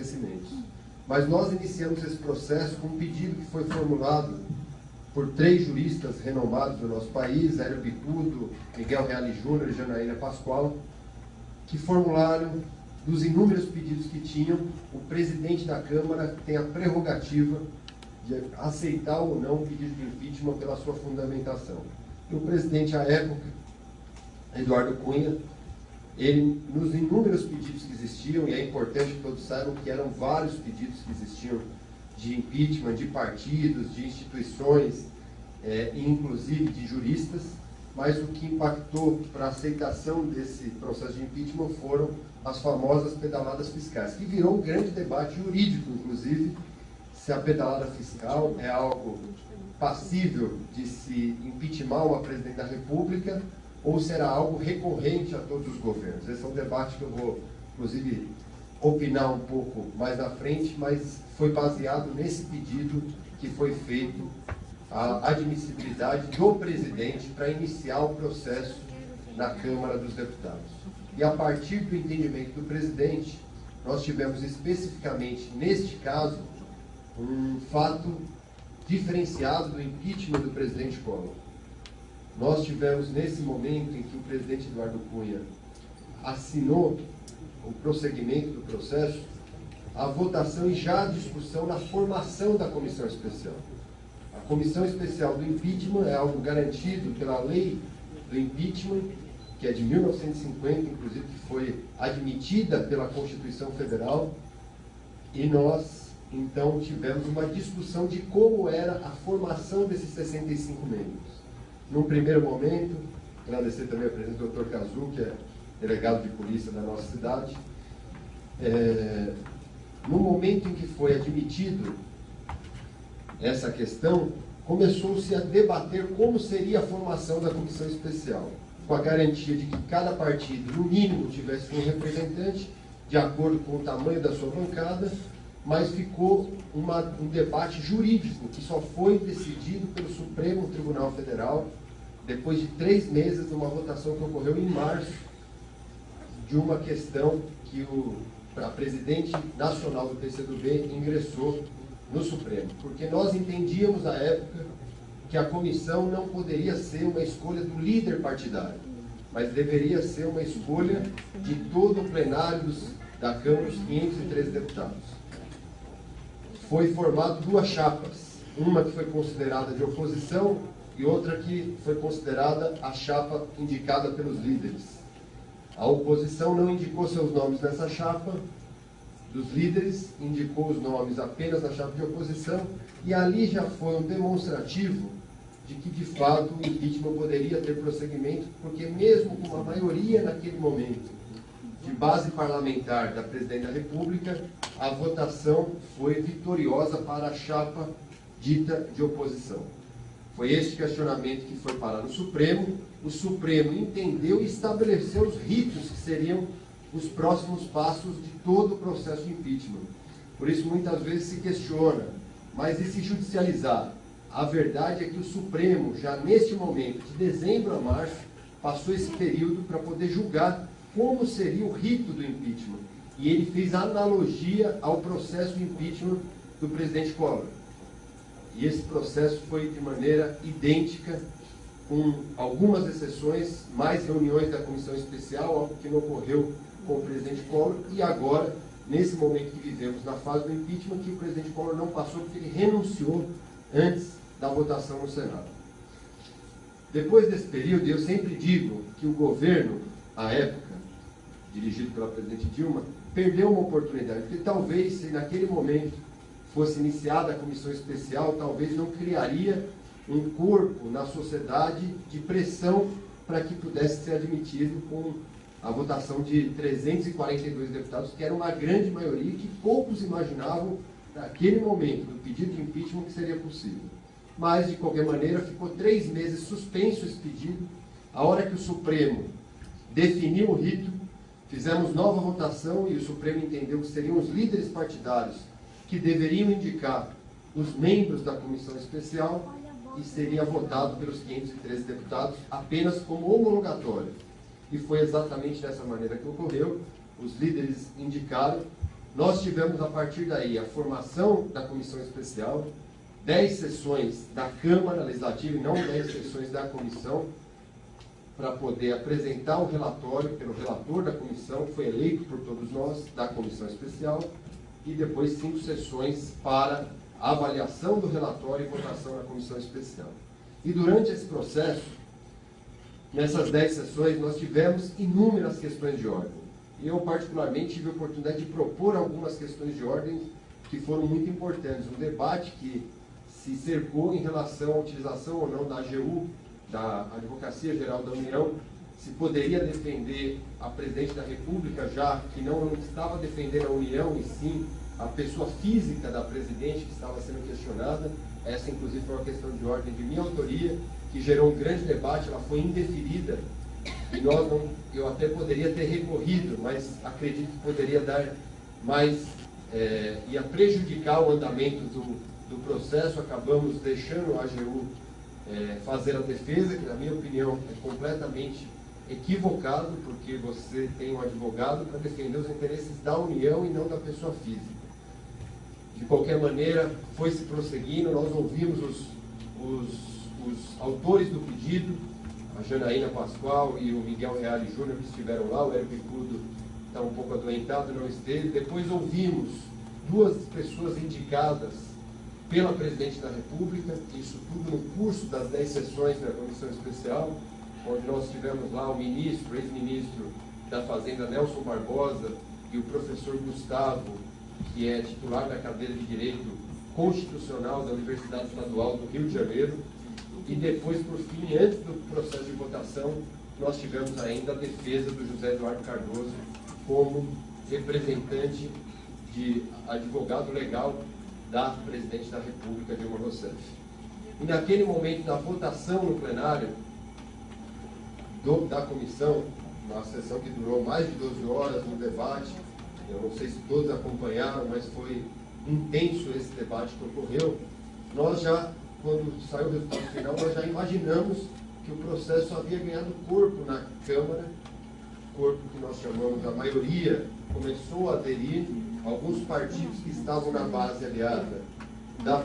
acontecimentos. Mas nós iniciamos esse processo com um pedido que foi formulado por 3 juristas renomados do nosso país, Hélio Bicudo, Miguel Reale Júnior e Janaína Pascoal, que formularam, dos inúmeros pedidos que tinham, o presidente da Câmara tem a prerrogativa de aceitar ou não o pedido de impeachment pela sua fundamentação. E o presidente, à época, Eduardo Cunha, ele, nos inúmeros pedidos que existiam, e é importante que todos saibam que eram vários pedidos que existiam de impeachment, de partidos, de instituições, inclusive de juristas, mas o que impactou para a aceitação desse processo de impeachment foram as famosas pedaladas fiscais, que virou um grande debate jurídico, inclusive, se a pedalada fiscal é algo passível de se impeachment uma presidente da República ou será algo recorrente a todos os governos. Esse é um debate que eu vou, inclusive, opinar um pouco mais na frente, mas foi baseado nesse pedido que foi feito a admissibilidade do presidente para iniciar o processo na Câmara dos Deputados. E a partir do entendimento do presidente, nós tivemos especificamente, neste caso, um fato diferenciado do impeachment do presidente Collor. Nós tivemos, nesse momento em que o presidente Eduardo Cunha assinou o prosseguimento do processo, a votação e já a discussão na formação da comissão especial. A comissão especial do impeachment é algo garantido pela lei do impeachment, que é de 1950, inclusive, que foi admitida pela Constituição Federal, e nós, então, tivemos uma discussão de como era a formação desses 65 membros. Num primeiro momento, agradecer também a presença do Dr. Cazu, que é delegado de polícia da nossa cidade. No momento em que foi admitido essa questão, começou-se a debater como seria a formação da comissão especial, com a garantia de que cada partido, no mínimo, tivesse um representante, de acordo com o tamanho da sua bancada, mas ficou um debate jurídico que só foi decidido pelo Supremo Tribunal Federal depois de 3 meses de uma votação que ocorreu em março de uma questão que a presidente nacional do PCdoB ingressou no Supremo, porque nós entendíamos à época que a comissão não poderia ser uma escolha do líder partidário, mas deveria ser uma escolha de todo o plenário da Câmara dos 513 deputados. Foi formado 2 chapas, uma que foi considerada de oposição e outra que foi considerada a chapa indicada pelos líderes. A oposição não indicou seus nomes nessa chapa, dos líderes indicou os nomes apenas na chapa de oposição, e ali já foi um demonstrativo de que, de fato, o impeachment poderia ter prosseguimento, porque mesmo com uma maioria naquele momento de base parlamentar da Presidente da República, a votação foi vitoriosa para a chapa dita de oposição. Foi este questionamento que foi parar no Supremo. O Supremo entendeu e estabeleceu os ritos que seriam os próximos passos de todo o processo de impeachment. Por isso, muitas vezes se questiona, mas e se judicializar? A verdade é que o Supremo, já neste momento, de dezembro a março, passou esse período para poder julgar como seria o rito do impeachment. E ele fez analogia ao processo de impeachment do presidente Collor. E esse processo foi de maneira idêntica, com algumas exceções, mais reuniões da comissão especial, algo que não ocorreu com o presidente Collor, e agora, nesse momento que vivemos na fase do impeachment, que o presidente Collor não passou porque ele renunciou antes da votação no Senado. Depois desse período, eu sempre digo que o governo, à época, dirigido pela presidente Dilma, perdeu uma oportunidade, porque talvez, se naquele momento fosse iniciada a comissão especial, talvez não criaria um corpo na sociedade de pressão para que pudesse ser admitido com a votação de 342 deputados, que era uma grande maioria, que poucos imaginavam, naquele momento, do pedido de impeachment, que seria possível. Mas, de qualquer maneira, ficou 3 meses suspenso esse pedido. A hora que o Supremo definiu o rito, fizemos nova votação e o Supremo entendeu que seriam os líderes partidários que deveriam indicar os membros da comissão especial e seria votado pelos 513 deputados apenas como homologatório. E foi exatamente dessa maneira que ocorreu. Os líderes indicaram Nós tivemos, a partir daí, a formação da comissão especial, 10 sessões da Câmara Legislativa e não 10 sessões da comissão, para poder apresentar o relatório pelo relator da comissão, que foi eleito por todos nós, da comissão especial, e depois 5 sessões para avaliação do relatório e votação na comissão especial. E durante esse processo, nessas 10 sessões, nós tivemos inúmeras questões de ordem. E eu, particularmente, tive a oportunidade de propor algumas questões de ordem que foram muito importantes. Um debate que se cercou em relação à utilização ou não da AGU, da Advocacia Geral da União, se poderia defender a Presidente da República, já que não estava defendendo a União, e sim a pessoa física da Presidente que estava sendo questionada. Essa, inclusive, foi uma questão de ordem de minha autoria, que gerou um grande debate. Ela foi indeferida, e eu até poderia ter recorrido, mas acredito que poderia dar mais, ia prejudicar o andamento do processo. Acabamos deixando a AGU fazer a defesa, que na minha opinião é completamente equivocado, porque você tem um advogado para defender os interesses da União e não da pessoa física. De qualquer maneira, foi se prosseguindo. Nós ouvimos os autores do pedido, a Janaína Pascoal e o Miguel Reale Júnior, que estiveram lá. O Hélio Bicudo está um pouco adoentado, não esteve. Depois ouvimos 2 pessoas indicadas pela Presidente da República, isso tudo no curso das 10 sessões da Comissão Especial, onde nós tivemos lá o ministro, ex-ministro da Fazenda, Nelson Barbosa, e o professor Gustavo, que é titular da cadeira de Direito Constitucional da Universidade Estadual do Rio de Janeiro. E depois, por fim, antes do processo de votação, nós tivemos ainda a defesa do José Eduardo Cardoso como representante de advogado legal da Presidente da República, Dilma Rousseff. E naquele momento da votação no plenário da comissão, uma sessão que durou mais de 12 horas no debate, eu não sei se todos acompanharam, mas foi intenso esse debate que ocorreu. Nós já, quando saiu o resultado final, nós já imaginamos que o processo havia ganhado corpo na Câmara, corpo que nós chamamos, a maioria começou a aderir. Alguns partidos que estavam na base aliada da